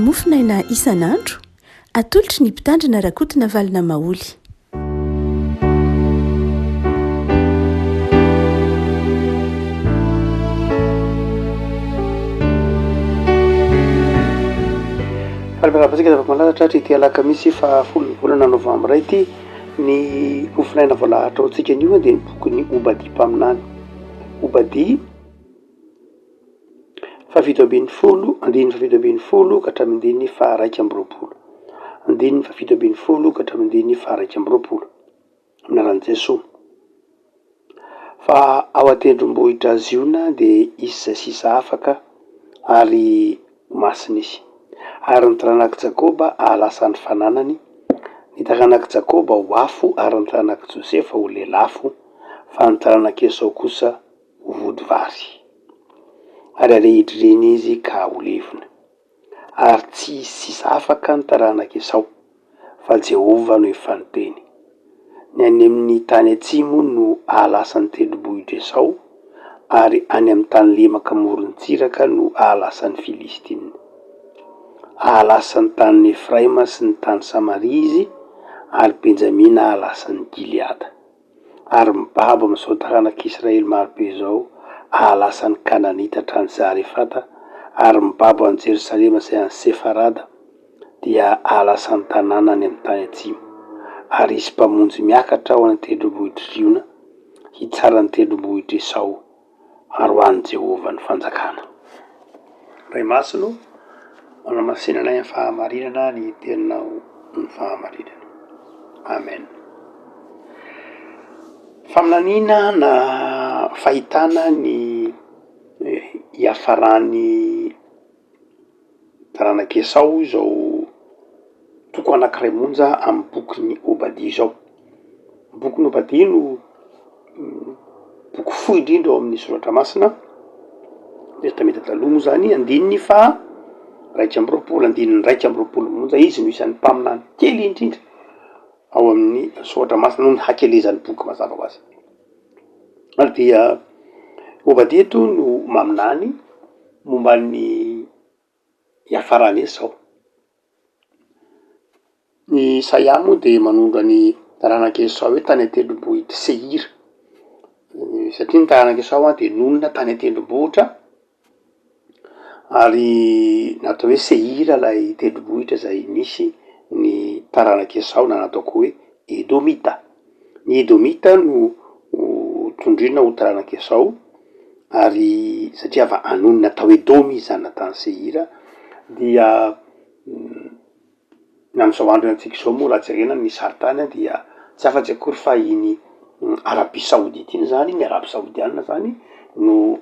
mofinaina isan'andro atolotry ny mpitandrina rakotina valina maoly. Faramirapatsika afaka malalatra ity alakamisy fa folo volana novambra ity ny mofinaina voalahatra antsika anio dia ny boky ny Obady mpaminany. Obady fafito ambin'ny folo, andininy fafito ambin'ny folo ka hatramin'ny andininy faha raika amby roapolo. Andininy fafito ambin'ny folo ka hatramin'ny andininy faha raika amby roapolo. Amin'ny anaran'i Jesosy. Fa ao an-tendrombohitra Ziona dia isa sisa afaka ary masina izy. Ary ny taranak'i Jakôba ahalasany fananany, ny taranak'i Jakôba ho afo ary ny taranak'i Josefa ho lelafo, fa ny taranak'i Esau kosa ho vody vary. Ary alehidriny izy ka ho levona. Ary tsy sisa afaka ny taranak'i Esau, fa Jehova no ifanoteny. Ny any amin'ny tany atsimo no ahalasany tendrombohitra Esau, ary any amin'ny tany lemaka morontsiraka no ahalasany Filistina. Ahalasany tany Efraima sy ny tany Samaria izy, ary Benjamina ahalasany Gileada. Ary mibabo amin'izao taranak'Israely marobe izao, ahalasany Kananita trany Zarefata, ary mibabo an'i Jerosalema sy an'i Sefarada, dia ahalasany tanàna any amin'ny tany atsimo. Ary isy mpamonjy miakatra ao amin'ny tendrombohitra Ziona, hitsara ny tendrombohitra Esau, ary ho an'i Jehova ny fanjakana. Ray masino, manamasinana ny fahamarinana ny teninao ny fahamarinana. Amen. Faminaniana na fahitana ny hiafarany taranak'i Esau izao toko anankiray monja amin'ny bokin'ny Obady izao. Bokin'ny Obady no boky fohy indrindra ao amin'ny soratra masina. Dia tameta taloha moa zany andininy fa raika amby roapolo, andininy raika amby roapolo monja izy no isan'ny mpaminany kely indrindra ao amin'ny soratra masina noho ny hakelezan'ny boky mazava ho azy. Ary dia Obady eto no maminany momba ny hiafarany Esau. Ny Isaia moa dia manondra ny taranak'i Esau hoe tany an-tendrombohitra Seira. Satria ny taranak'i Esau dia nonina tany an-tendrombohitra, ary natao hoe Seira ilay tendrombohitra izay nisy ny taranak'i Esau, na natao koa hoe Edomita. Ny Edomita no tondrina ho taranak'i Esau, ary satria avy anonina tao Edomy izy zany natany Seira, dia n'am'izao andro antsika izao moa raha jerena ny saritany dia tsy afa-tsy akory fa iny Arabia Saodita iny zany, ny Arabia Saodiana zany no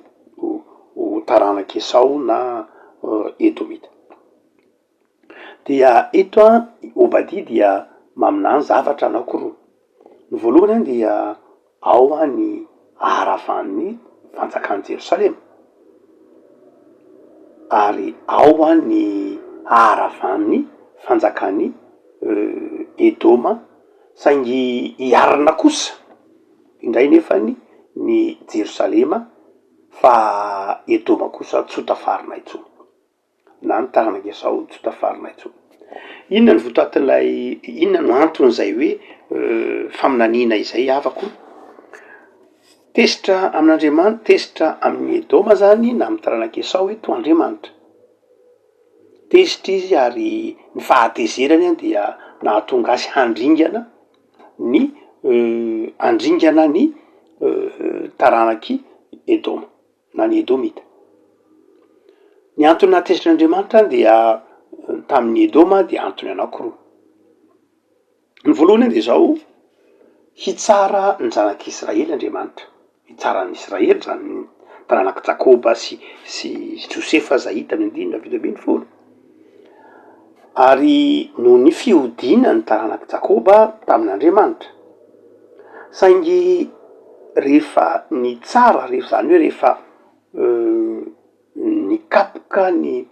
taranak'i Esau na Edomita. Dia eto Obady dia maminany zavatra anankiroa. Ny voalohany dia ao ny haharavan'ny fanjakan'i Jerosalema, ary ao ny haharavan'ny fanjakan'ny Edoma, saingy hiarina kosa indray nefany ny Jerosalema, fa Edoma kosa tsy ho tafarina intsony, na ny taranak'i Esau tsy ho tafarina intsony. Inona ny votoatin'ilay, inona no anton'izay hoe faminaniana izay avako? Tesitra amin'Andriamanitra, tesitra amin'ny Edoma zany na amin'ny taranak'i Esau eto Andriamanitra. Tesitra izy ary ny fahatezerany dia nahatonga azy handringana ny taranak'i Edoma na ny Edomita. Ny antony nahatezitran'Andriamanitra dia tamin'ny Edoma dia antony anankiroa. Ny voalohany dia zao, hitsara ny zanak'Israely Andriamanitra, hitsara ny Israely zany ny taranak'i Jakôba sy Josefa izay hita amin'ny andininy fafito ambin'ny folo. Ary noho ny fihodina ny taranak'i Jakôba tamin'Andriamanitra, saingy rehefa ny tsara, rehefa zany hoe rehefa nikapoka ny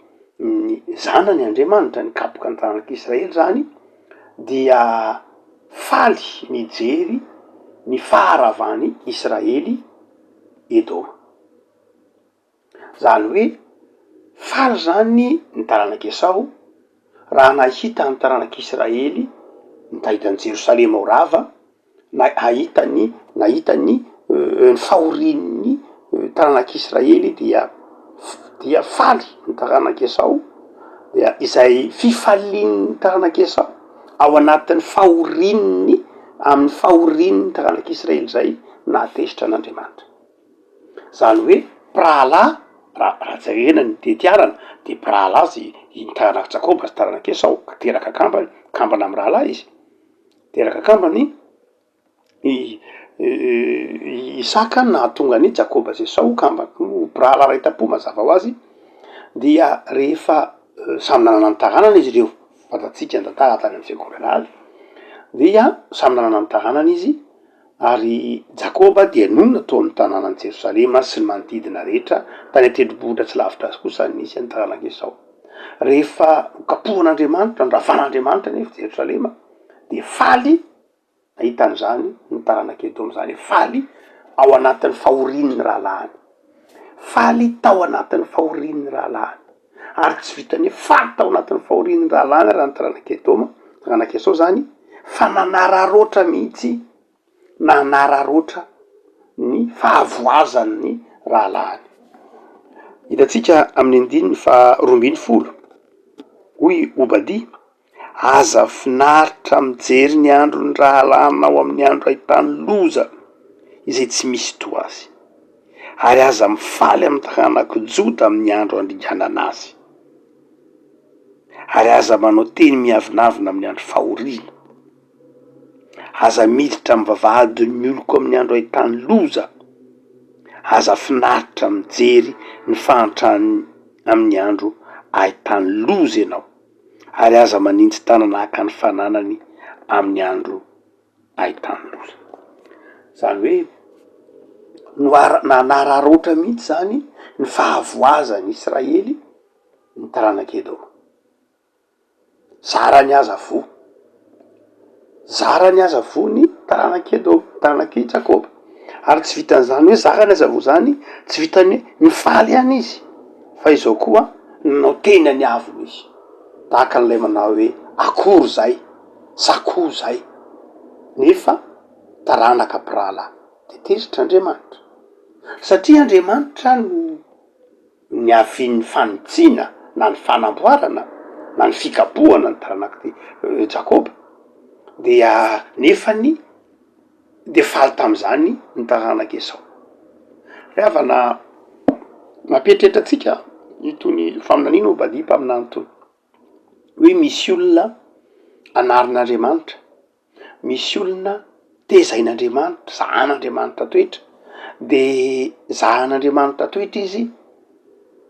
zanany Andriamanitra, nikapoka ny taranak'Israely zany, dia faly mijery ny faharavany Israely Edoma. Zany hoe faly zany ny taranak'i Esau, raha nahita ny taranak'Israely nitahitany Jerosalema ho rava nahita ny fahorin'ny taranak'Israely dia faly ny taranak'Esau, dia izay fifalian'ny taranak'Esau ao anatin'ny fahorininy amin'ny fahorin'ny taranak'Israely zay natezitra an'Andriamanitra. Zany hoe Prahala raha jerena ny tetiarana de Prahala azy ny taranak'i Jakoba sy taranak'Esau ka teraka kambana amy rahalahy izy, teraka kambany Isaka nahatonga ny Jakoba sy Esau kambana. Prahala ray tapo mazava ho azy dia rehefa samy nanana ny taranany izy ireo, fatatsika ny tantara tany amin'ny fiangonan'ady, dia samy nanana ny taranany izy ary Jakoba dia nonona tao amin'ny tanànan'i Jerosalema sy ny manodidina rehetra, tany an-tendrombohitra tsy lavitra azy kosa nisy ny taranak'Esau. Rehefa kapohan'Andriamanitra, nravan'Andriamanitra nefa Jerosalema, de faly ahitan'izany ny taranak'Edôma, zany faly ao anatin'ny fahorin'ny rahalahiny, faly tao anatin'ny fahorin'ny rahalahiny, ary tsy vitany faly tao anatin'ny fahorin'ny rahalahiny raha ny taranak'Edôma, taranak'Esau zany, fa nanararoatra mihitsy, nanararoatra ny fahavoazan'ny rahalahiny. Hitatsika amin'ny andininy fa 12, hoy Obadia: aza finaritra mijery ny andron'ny rahalanao amin'ny andro ahitany loza izay tsy misy toa azy, ary aza mifaly amin'ny taranako Joda amin'ny andro andringanana azy, ary aza manao teny miavinavina amin'ny andro fahoriana, aza miditra amin'ny vavahadin'ny oloko amin'ny andro ahitany loza, aza finaritra mijery ny fahantrany amin'ny andro ahitany loza ianao, ary aza manintsy tananahaka ny fananany amin'ny andro ahitany loza. Zany hoe nanararoatra mihitsy zany ny fahavoazan'ny Israely ny taranak'Edôma. Zarany aza vo ny taranak'Edôma, taranak'i Jakoba, ary tsy vitan'izany hoe zarany aza vo zany, tsy vitany hoe nifaly ihany izy, fa izao koa nanao tena ny aviny izy, tahaka an'ilay manao hoe akory zay, sakoa zay, nefa taranaka Prahala de tezitra Andriamanitra, satria Andriamanitra no niavian'ny fanitsiana na ny fanamboarana na ny fikapohana ny taranak'i Jakoba, dia nefany de faly tam'izany ny taranak'Esau. Rehavana mampieritreritra atsika itony faminaniana Obadia mpaminany tony, hoe misy olona anarin'Andriamanitra, misy olona tezain'Andriamanitra, zahan'Andriamanitra toetra, de zahan'Andriamanitra toetra izy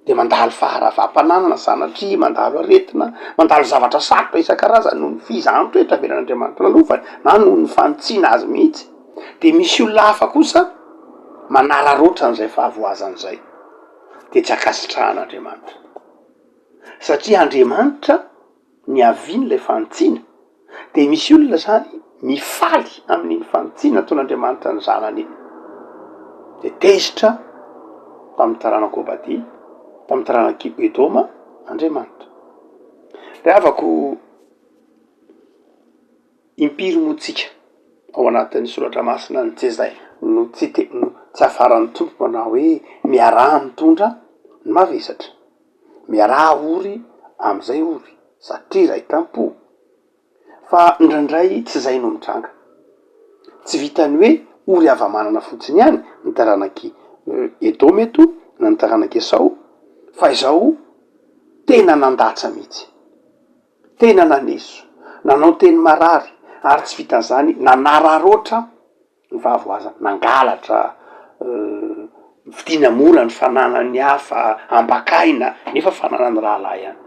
de mandalo faharavam-pananana, sanatria mandalo aretina, mandalo zavatra sarotra isan-karazany noho ny fizahany toetra avelan'Andriamanitra lalovany na noho ny fanitsiana azy mihitsy. De misy olona hafa kosa manararoatra an'izay fahavoazany zay, de tsy ankasitrahan'Andriamanitra, satria Andriamanitra niavian'ilay fanitsiana, de misy olona zany mifaly amin'iny fanitsiana ataon'Andriamanitra ny zanany iny, de tezitra tamin'ny taranak'i Obadia, tamin'ny taranak'i Edôma Andriamanitra. De avako impiry motsika ao anatin'ny soratra masina ny Jezay no tsy afaran'ny tompo manao hoe miaraha mitondra ny mavesatra, miaraha ory am'izay ory satria ray tampo, fa indraindray tsy zay no mitranga, tsy vitany hoe ory ava-manana fotsiny ihany ny taranak'i Edôma eto na ny taranak'i Esau, fa izao tena nandatsa mihitsy, tena naneso, nanao teny marary, ary tsy vitan'izany nanararoatra ny fahavoazana, nangalatra, vidiana mora ny fananany hafa, ambakaina, nefa fananany rahalahy ihany.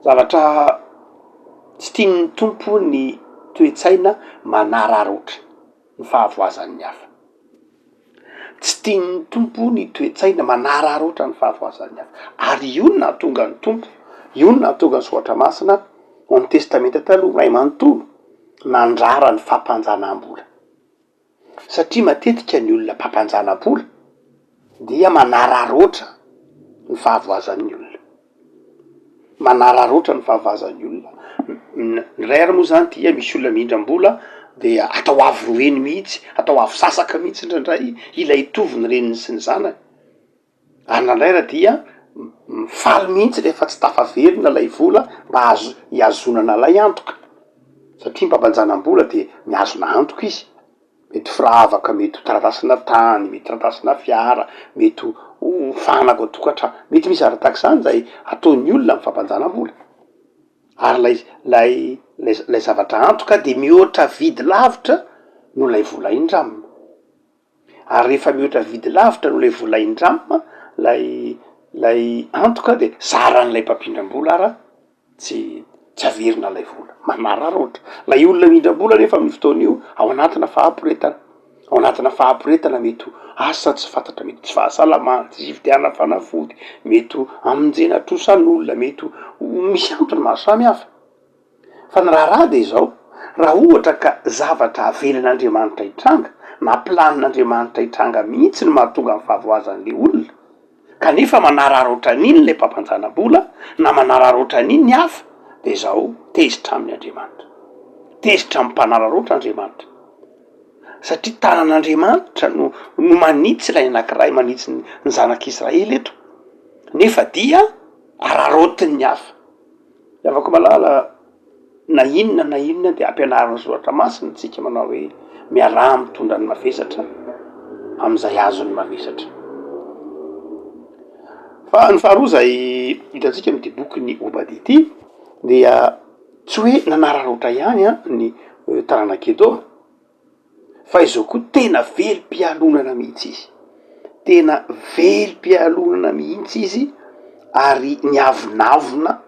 Zavatra tsy tian'ny tompo ny toe-tsaina manararoatra ny fahavoazan'ny hafa, tsy tian'ny tompo ny toe-tsaina manararoatra ny fahavoazan'ny hafa, ary io no nahatonga ny tompo, io no nahatonga ny soratra masina ao amin'ny testamenta taloha ray manontolo nandrara ny fampanjanam-bola, satria matetika ny olona mpampanjana-bola dia manararoatra ny fahavoazan'ny olona. manararoatra ny fahavazan'ny olona. Ny ray ary moa zany tia misy olona mindram-bola de atao avy roeny mihitsy, atao avy sasaka mihitsy indraindray ilay tovy ny reniny sy ny zanany. Ary nandray raha dia mifaly mihitsy rehefa tsy tafaverina lay vola mba hiazonana lay antoka, satria mpabanjanam-bola de miazona antoka izy, mety firavaka, mety ho taratasina tany, mety taratasina fiara, mety ho fanaka tokantrano, mety misy ara-tak'izany zay ataon'ny olona amin'ny fampanjanam-bola. Ary lay zavatra antoka de mihoatra vidy lavitra no lay vola indramina. Ary rehefa mihoatra vidy lavitra no lay vola indramina, lay antoka de zaran'lay mpampindram-bola ara tsy averina lay vola, manararoatra. Lay olona mindram-bola nefa amin'ny fotoan'io ao anatina fahampiretana, ao anatina fahampiretana mety ho asa tsy fantatra, mety tsy fahasalamana, tsy fividiana fanafody, mety ho amonjena trosan'olona, mety ho misy antony maro samy hafa. Fa ny raharaha de zao, raha ohatra ka zavatra avelan'Andriamanitra hitranga na planin'Andriamanitra hitranga mihitsy no mahatonga amin'ny fahavoazan'le olona, kanefa manararoatra an'iny le mpampanjana-bola na manararoatra an'iny ny hafa, de zao tezitra amin'ny Andriamanitra, tezitra amin'ny mpanararoatra Andriamanitra, satria tanan'Andriamanitra no manitsy lay anankiray, manitsy ny zanak'Israely eto, nefa dia ararotiny ny hafa. Afaka malala na inona de ampianariny soratra masina tsika manao hoe miarah mitondra ny mavesatra am'izay azony mavesatra. Fa ny faharoa zay hitatsika am'ty bokyny Obady ity dia tsy hoe nanararoatra ihany ny taranak'Edôma, fa izao koa tena velim-pialonana mihitsy izy, tena velim-pialonana mihitsy izy, ary niavonavona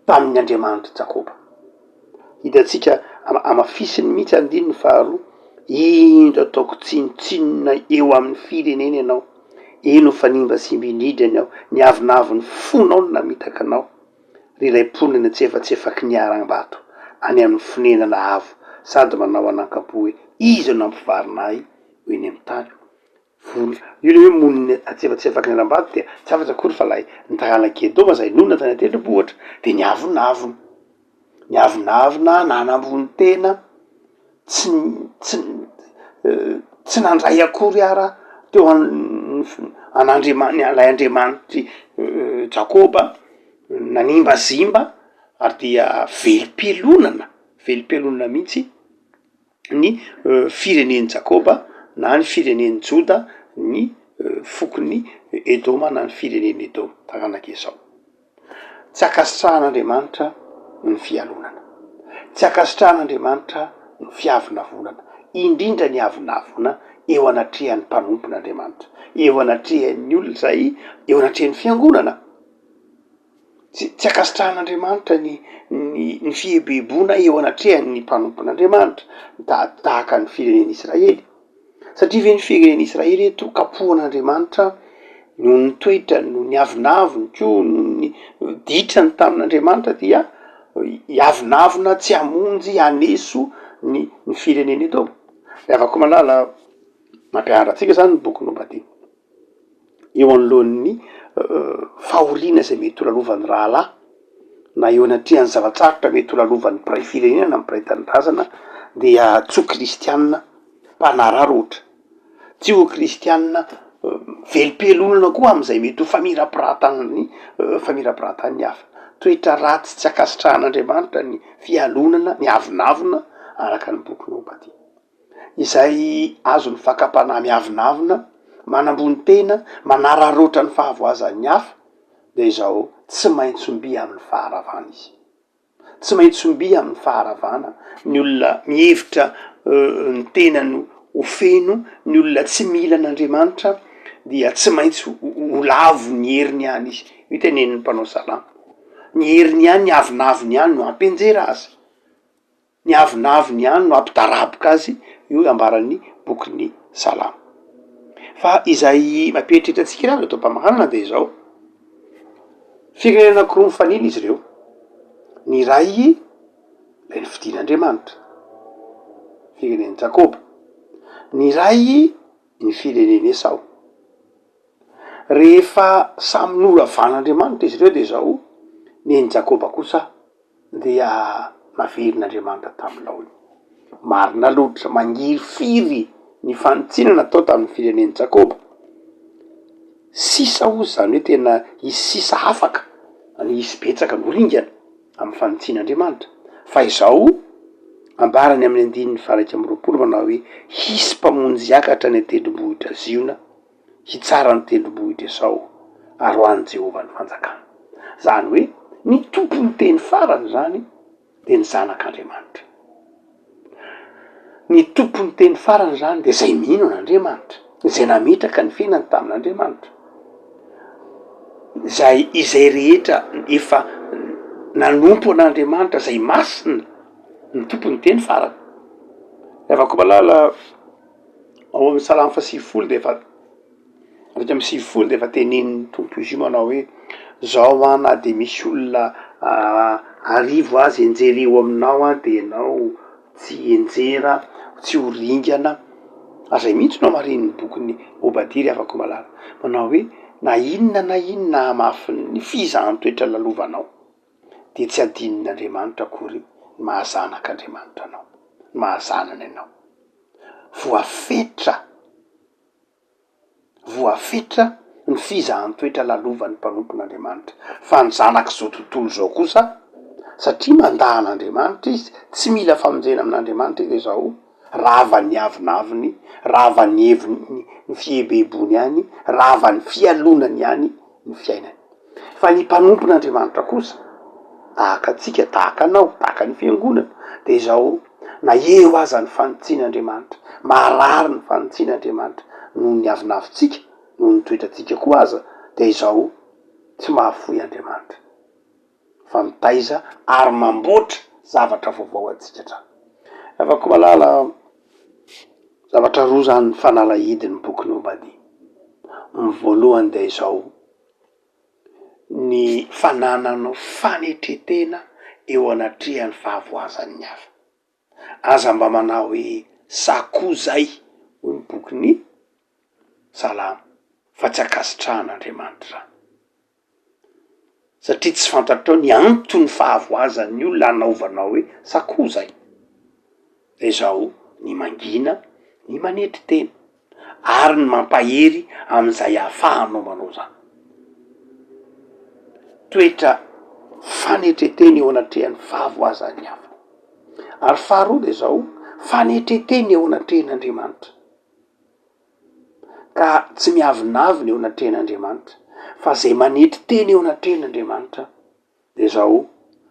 tamin'ny Andriamanitra Jakoba. Hitatsika amafisiny mihitsy andininy faharoa, indro ataoko tsinotsinona eo amin'ny firenena ianao, eno fanimba sy minidra anao, niavonavony fonao no namitaka anao, ry lay ponina tsy efatsefaky niaram-bato any amin'ny fonenana avo, sady manao anankapo hoe izy no nampivarinay ho eny amin'ny tany. Io le hoe monina atsefatsefaky niaram-bato dia tsy afatsy akory fa lay ny taranak'Edôma zay nonina tany an-tendrombohitra de niavonavona nanambony tena tsy nandray akory ara teo lay Andriamanitry Jakoba, nanimba-zimba, ary dia velim-pialonana mihitsy ny fireneny Jakoba na ny fireneny Joda, ny fokony Edôma na ny fireneny Edôma, taranak'Esau. Tsy akasitrahan'Andriamanitra ny fialonana, tsy akasitrahan'Andriamanitra ny fiavonavonana, indrindra ny avonavona eo anatrehan'ny mpanompon'Andriamanitra, eo anatrehan'ny olona zay, eo anatrehan'ny fiangonana. Tsy akasitrahan'Andriamanitra ny fiebebona eo anatrehan'ny mpanompon'Andriamanitra, tahaka ny fireneny Israely, satria ve ny fireneny Israely eto kapohan'Andriamanitra no ny toetra, no ny avonavony, ko ny ditrany tamin'Andriamanitra dia hiavonavona tsy hamonjy haneso ny fireneny Edôma. Afaka malala mampianatra atsika zany ny boky Obady eo anoloan'ny fahoriana zay mety ho lalovan'ny rahalahy, na eo anatrehan'ny zavatsarotra mety ho lalovan'ny mpiray firenena na mpiray tanindrazana, dia tsy ho kristianina mpanararoatra, tsy ho kristianina velim-pialonana koa am'izay mety ho famirapiratany hafa. Toetra ratsy tsy akasitrahan'Andriamanitra ny fialonana, ny avonavona, araka ny boky Obady, izay azony fakapana miavonavona, manambony tena, manararoatra ny fahavoazan'ny hafa, de izao tsy maintsy omby amin'ny faharavana izy, tsy maintsy omby amin'ny faharavana. Ny olona mihevitra ny tenany ho feno, ny olona tsy mila an'Andriamanitra dia tsy maintsy ho lavo ny heriny any izy. Io tenenin'ny mpanao salamo, ny heriny any, ny avonavony any no ampenjera azy, ny avonavony any no ampitaraboka azy. Io ambaran'ny bokin'ny salamo. Fa izay mampieritritra atsika raha atao mpamahanana de izao, firenena anankiroa mifanila izy ireo, ny ray lay nifidian'Andriamanitra, fireneny Jakoba, ny ray ny fireneny Esau. Rehefa samy noravan'Andriamanitra izy ireo de zao neny Jakoba kosa dia naverin'Andriamanitra tamin'ny laony marina loatra mangiry firy ny fanitsinana atao tamin'ny fireneny Jakoba. Sisa ozy zany hoe tena isy sisa afaka any isy betsaka noringana amin'ny fanitsin'Andriamanitra. Fa izao ambarany amin'ny 9:20 manao hoe hisy mpamonjy hiakatra ny tendrombohitra Ziona, hitsara ny tendrombohitra Esau ary ho an'i Jehovah ny fanjakana. Zany hoe ny tompony teny farany zany de ny zanak'Andriamanitra. Ny tompony teny farany zany de zay mino an'Andriamanitra, zay nametraka ny fiainany tamin'Andriamanitra, izay rehetra efa nanompo an'Andriamanitra, zay masina ny tompony teny farany. Efa koa malala ao amin'ny Salamo 120 de efa rika amin'ny 120 de efa tenenin'ny tompo izy io manao hoe zao na de misy olona arivo azy enjery eo aminao de ianao tsy enjera, tsy horingana. Azay mihitsy no amarin'ny bokin'ny Obadira afaka malala manao hoe na inona hamafy ny fizahan-toetra lalovanao de tsy adinin'Andriamanitra akory mahazanak'Andriamanitra anao, mahazanany anao. Voafetra ny fizahan-toetra lalovan'ny mpanompon'Andriamanitra. Fa ny zanak'izao tontolo zao kosa, satria mandahan'Andriamanitra izy, tsy mila famonjena amin'Andriamanitra izy zao, rava ny avinaviny, rava ny heviny, ny fiebebony any, rava ny fialonany any ny fiainany. Fa ny mpanompon'Andriamanitra kosa, tahaka atsika, tahaka anao, tahaka ny fiangonana, de zao na eo aza ny fanitsin'Andriamanitra, marary ny fanitsin'Andriamanitra noho ny avinavitsika, noho ny toetratsika koa aza, de izao tsy mahafoy Andriamanitra fa mitaiza ary mamboatra zavatra vaovao atsika trano. Afaka malala zavatra roa zany fanalahidin'ny bokin'ny Obadia. Ny voalohany de izao, ny fanananao fanetretena eo anatrehan'ny fahavoazan'ny hafa. Aza mba manao hoe sakoa zay hoy ny bokin'ny Salamo, fa tsy akasitrahan'Andriamanitra zany. Satria tsy fantatrao ny antony fahavoazan'ny olona anaovanao hoe sakoa zay. De zao ny mangina, ny manetry tena, ary ny mampahery amin'izay ahafahanao manao zany. Toetra fanetretena eo anatrehan'ny fahavoazan'ny hafa. Ary faharoa de zao fanetretena eo anatrehan'Andriamanitra. Ka tsy miavinavina eo anatrehan'Andriamanitra, fa zay manetry tena eo anatrehan'Andriamanitra de zao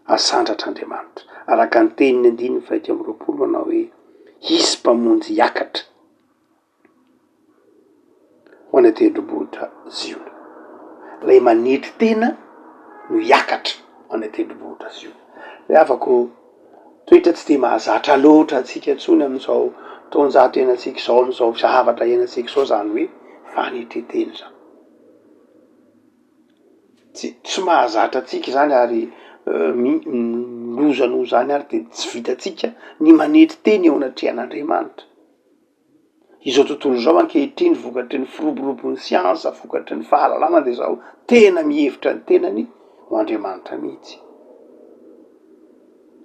asandratr'Andriamanitra. Araka ny teniny 9:20 manao hoe hisy mpamonjy hiakatra ho any tendrombohitra Ziona. Lay manetry tena no hiakatra ho any tendrombohitra Ziona. Le afako toetra tsy de mahazatra loatra atsika ntsony amin'izao taonjato iainantsika zao, amin'izao zavatra iainantsika zao zany hoe fanetretena zany. Tsy mahazatra atsika zany ary lozano zany ary de tsy vitatsika ny manetry teny eo anatrehan'Andriamanitra. Izao tontolo zao ankehitriny vokatry ny firoborobon'ny siansa, vokatry ny fahalalana de zao tena mihevitra ny tenany ho Andriamanitra mihitsy.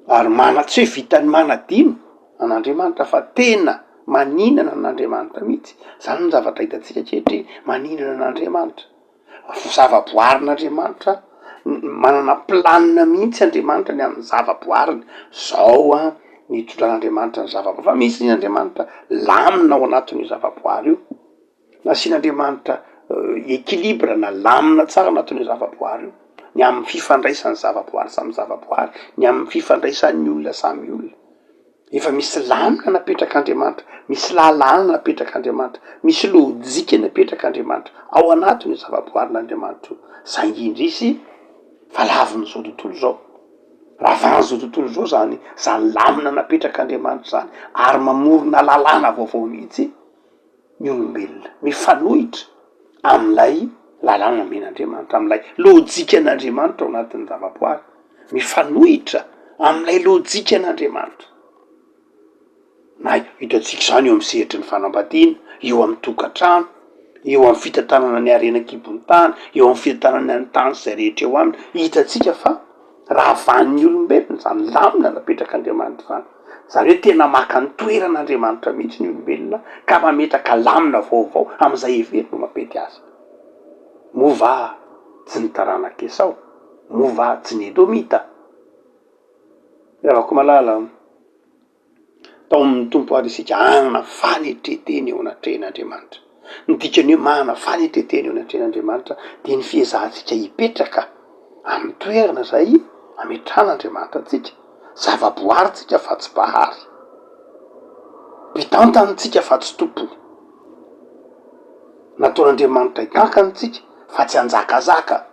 Ary tsy hoe vitany manadino an'Andriamanitra fa tena maninana an'Andriamanitra mihitsy. Zany ny zavatra hitatsika ankehitriny, maninana an'Andriamanitra. Zavaboarin'Andriamanitra, manana planina mihitsy Andriamanitra ny amin'ny zavaboariny. Zao ny totran'Andriamanitra ny zavaboary. Fa misy n'Andriamanitra lamina ao anatin'io zavaboary io. Nasian'Andriamanitra équilibre na lamina tsara anatin'io zavaboary io. Ny amin'ny fifandraisan'ny zavaboary samy zavaboary, ny amin'ny fifandraisan'ny olona samy olona. Efa misy lamina napetrak'Andriamanitra, misy lalàna napetrak'Andriamanitra, misy lojika napetrak'Andriamanitra ao anatin'io zavaboarin'Andriamanitra io. Zay indrisy valavin'izao tontolo zao. Ravan'izao tontolo zao zany lamina napetrak'Andriamanitra zany, ary mamorona lalàna vaovao mihitsy ny olombelona, mifanohitra amin'ilay lalàna men'Andriamanitra, amin'ilay lojika an'Andriamanitra ao anatin'ny zavaboary, mifanohitra amin'ilay lojika an'Andriamanitra. Na hitatsika zany eo amin'ny sehatry ny fanambadiana, eo amin'ny tokantrano, eo amin'ny fitantanana ny harenan-kibon'ny tany, eo amin'ny fitantanana ny tany zay rehetra eo aminy, hitatsika fa raha vanin'ny olombelona zany lamina napetraka andriamanitra zany zareo tena maka ny toeran'andriamanitra mihitsy ny olombelona ka mametraka lamina vaovao am'izay every no mapety azy. Mova tsy ny taranaka Esau, mova tsy ny Edomita. Ravako malala tao amin'ny tompo ary isika ana fanetreteny eo anatrehan'andriamanitra. Ny dikany hoe mana fanetreteny eo anatrehan'andriamanitra de ny fiezahantsika hipetraka amin'ny toerana zay ametran'andriamanitra antsika. Zavaboary tsika fa tsy bahary, mpitantanitsika fa tsy tompony, nataon'andriamanitra hitankany tsika fa tsy hanjakazaka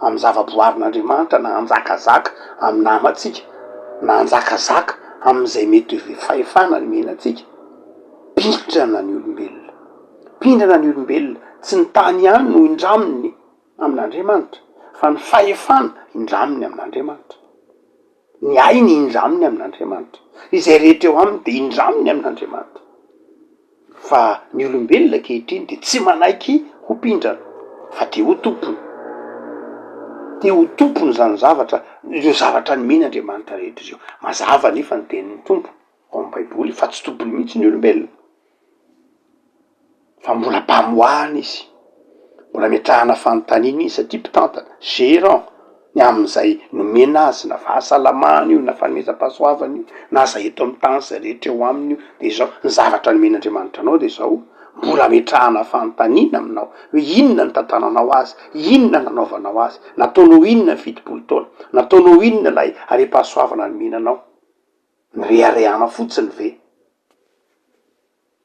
amy zavaboarin'andriamanitra na hanjakazaka amy namatsika na hanjakazaka am'izay mety hoe fahefana ny menatsika. Pindrana ny olombelona, pindrana ny olombelona, tsy ny tany ihany no indraminy amin'andriamanitra fa ny fahefana indraminy amin'andriamanitra, ny ainy indraminy amin'andriamanitra, izay rehetra eo aminy de indraminy amin'andriamanitra. Fa ny olombelona kehitriny de tsy manaiky ho pindrana fa te ho tompony, te ho tompony zany zavatra, ireo zavatra nomen'andriamanitra rehetra ireo. Mazava nefa ny tenin'ny tompo ao amin'ny baiboly fa tsy tompony mihitsy ny olombelona, fa mbola mpamoahana izy, mbola metrahana fanontaniana izy satria mpitantana gérant ny am'izay nomena azy, na fahasalamana io na fanomezam-pahasoavana io na zay eto amin'ny tany zay rehetra eo aminy io de zao ny zavatra nomen'andriamanitra anao de zao mbola metrahana fanontaniana aminao hoe inona ny tantananao azy, inona nanaovanao azy, nataonao inona ny fitopolo taona, nataonao inona lay are-pahasoavana nomenanao, ny reharehana fotsiny ve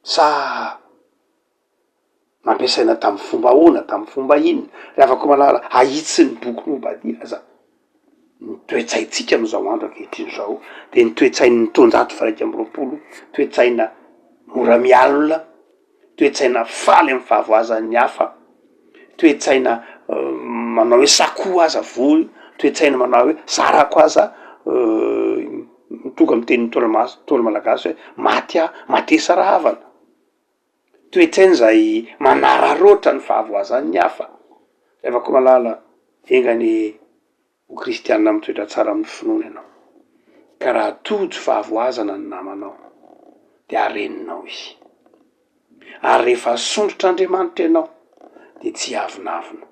sa nampiasaina tamy fomba ahoana, tamy fomba inona? Re afaka malala ahitsy ny boky Obadia za ny toetsaitsika am'izao andro ankehitriny zao de ny toetsain'ny tonjato faraika amby roapolo, toetsaina mora mialina, toetsaina faly amy fahavoazan'ny hafa, toetsaina manao hoe sakoa aza voly, toetsaina manao hoe sarako aza mitonga amy tenin'ny tolo malagasy hoe maty aho, matesa rahavana, toetsaina zay manararoatra ny fahavoazan'ny hafa. Afaka malala engany ho kristianina mitoetra tsara amin'ny finoana ianao, ka raha tojo fahavoazana ny namanao de areninao izy, ary rehefa sondrotr'andriamanitra ianao de tsy avinavina,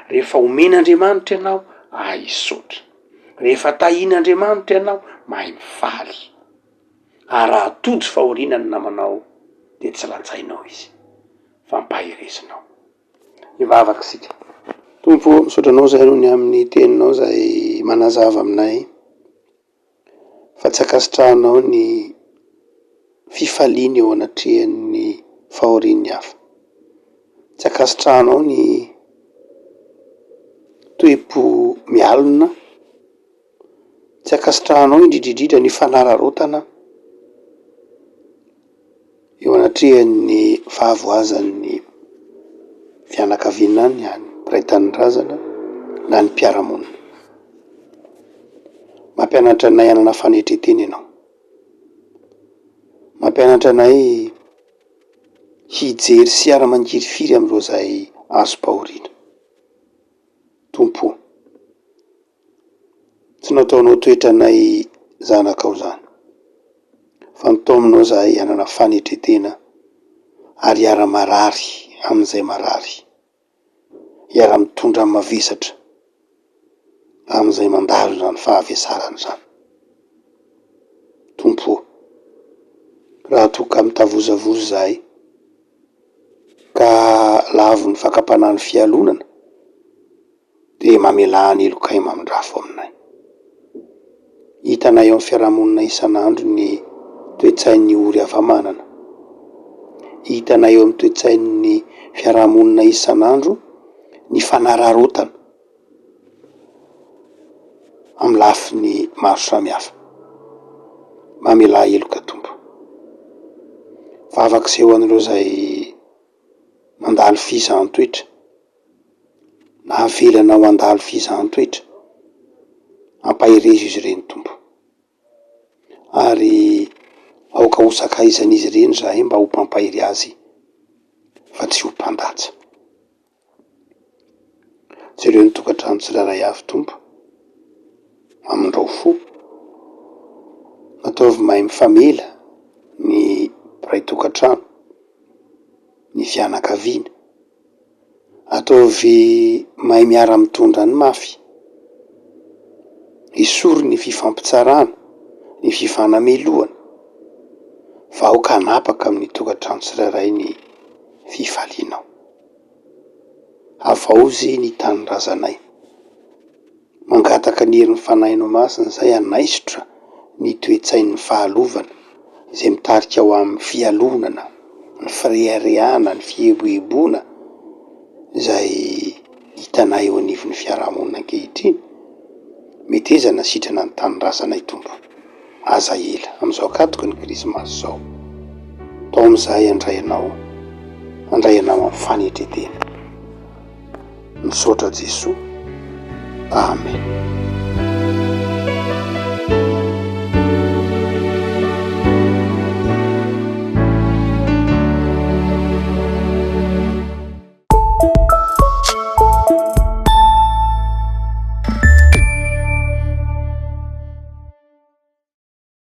rehefa omen'andriamanitra ianao aisotra, rehefa tahin'andriamanitra ianao mahay mifaly, ary raha tojo fahoriana ny namanao de tsy latsainao izy fa mpaherezinao. Ivavaky sika tompo, misaotra anao zay nohony amin'ny teninao zay manazava aminay fa tsy akasitrahanao ny fifaliana eo anatrehan'ny fahorian'ny hafa, tsy akasitrahanao ny toe-po mialina, tsy akasitrahanao indridridrindra ny fanararotana eo anatrehan'ny fahavoazan'ny fianakaviana any, any mpiray tanindrazana na ny mpiaramonina. Mampianatra anay hanana fanetreteny ianao, mampianatra anay hijery sy ara-mangirifiry am'ireo zay azo-pahoriana. Tompo, tsy nataonao toetranay zanakao zany fa nitao aminao zahay hanana fanetretena ary ara-marary am'izay marary, iara-mitondra mavesatra am'izay mandalo zany fahavesarany zany. Tompo, raha toa ka mitavozavozo zahay ka lavo ny fakapanany fialonana de mamelany elokay mamindrafo aminay. Hitanay eo amin'ny fiarahamonina isan'andro ny toetsain'ny ory havamanana, hitanay eo amin'ny toetsain'ny fiarahamonina isan'andro ny fanararotana amy lafiny maro samihafa. Mamela eloka tompo, vavak'izay ho an'ireo zay mandalo fizahantsoetra na avelana ho andalo fizahantsoetra, ampaherezo izy ireny tompo, ary aoka ho sakaizan'izy ireny zahay mba ho mpampahery azy fa tsy ho mpandatsy. Jereo ny tokatrano tsiraray avy tompo, amindreo fo, ataovy mahay mifamela ny mpiray tokantrano, ny fianakaviana, ataovy mahay miara mitondra ny mafy, isory ny fifampitsarana, ny fifanameloana, vahoaka hanapaka amin'ny tokantrano tsirairay ny fifalianao. Avaozy ny tanindrazanay, mangataka ny herin'ny fanahinao masina zay hanaisotra ny toe-tsain'ny fahalovana izay mitarika ao amin'ny fialonana, ny firehareana, ny fieboebona izay hitanay eo anivon'ny fiarahamonina ankehitriny. Metezana sitrana ny tanindrazanay tompo, aza ela am'izao akatoky ny krismasy zao. Tao am'izay handray anao amin'ny fanetretena. Misaotra Jesoa. Amen.